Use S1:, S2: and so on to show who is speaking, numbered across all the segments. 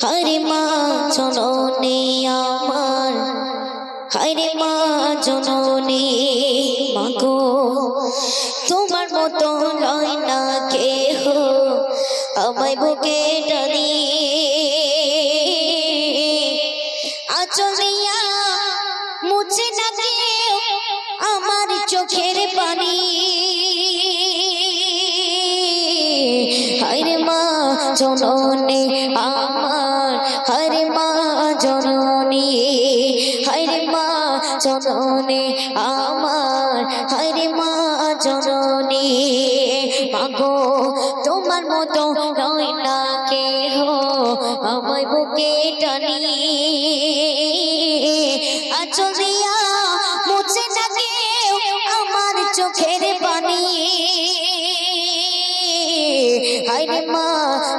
S1: হরে মা জননী আমার, হরে মা জননী মাগো, তোমার মতো লয় না কেহ আমায় বুকে টানি। আঁচল দিয়া মুছে না কেউ আমার চোখের পানি। হরে মা জননী আমার, হরে মা জননী, হরে মা জননী আমার, হরে মা জননী মাগো, তোমার মতো নয় না কেহ আমায় বুকে টানি। আঁচল দিয়া মুছে না কেউ আমার চোখের পানি। হরে মা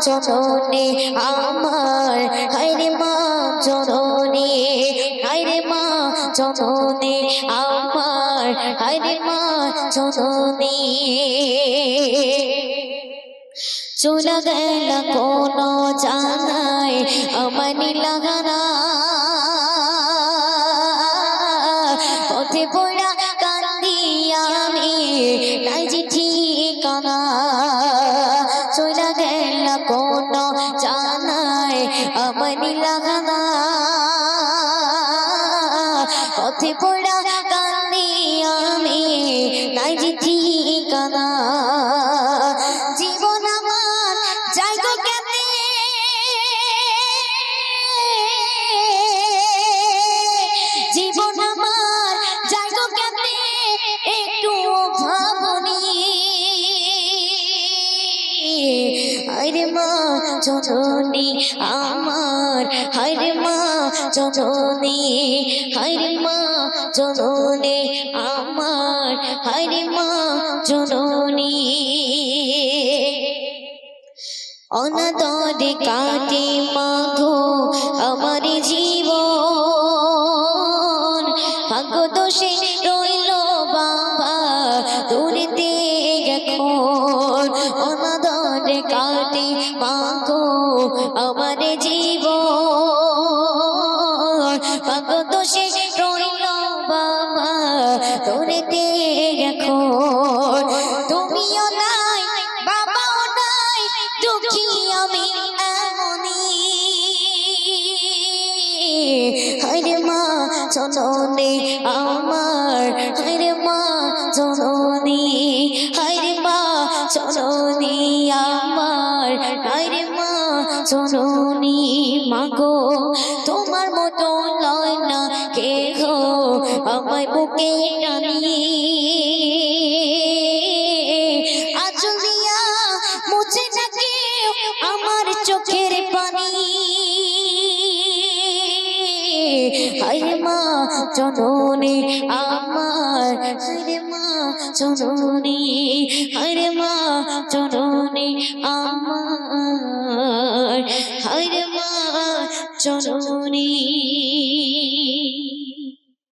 S1: জননী আমার, হরে মা জননী, হরে মা জননী আমার, হরে মা জননী। চলে গেল কোন জানায় আমার নীলাগানা, পথে পড়া কান্দি আমি নাই যে ঠিকানা। চলে গেল কোন জানায় আমার নীলাগানা, পথে পড়া কান্দি আমি নাই যে ঠিকানা। জীবন আমার যাইগো কেমনে, জীবন আমার যাইগো কেমনে একটু ভাবনি। হরে মা জননী আমার, হরে মা জননী, হরে মা জননী আমার, হরে মা জননী। অনাদরে কাটে মাগো আমার জীবন, ভাগ্য দোষে রইল বাবা দূরেতে এখন। অনাদরে কাটে মাগো আমার জীবন, ভাগ্য দোষে রইল বাবা দূরেতে এখন। তুমিও নাই বাবাও নাই, দুঃখী আমি এমনই। হরে মা জননী আমার, হরে মা জননী, হরে মা জননী আমার, হরে মা জননী মাগো, তোমার মতো লয় না কেহ আমায় বুকে টানি। আঁচল দিয়া মুছে না কেউ আমার চোখের পানি। হরে মা জননী আমার, হরে মা জননী, হরে মা জননী আমার, হরে মা জননী।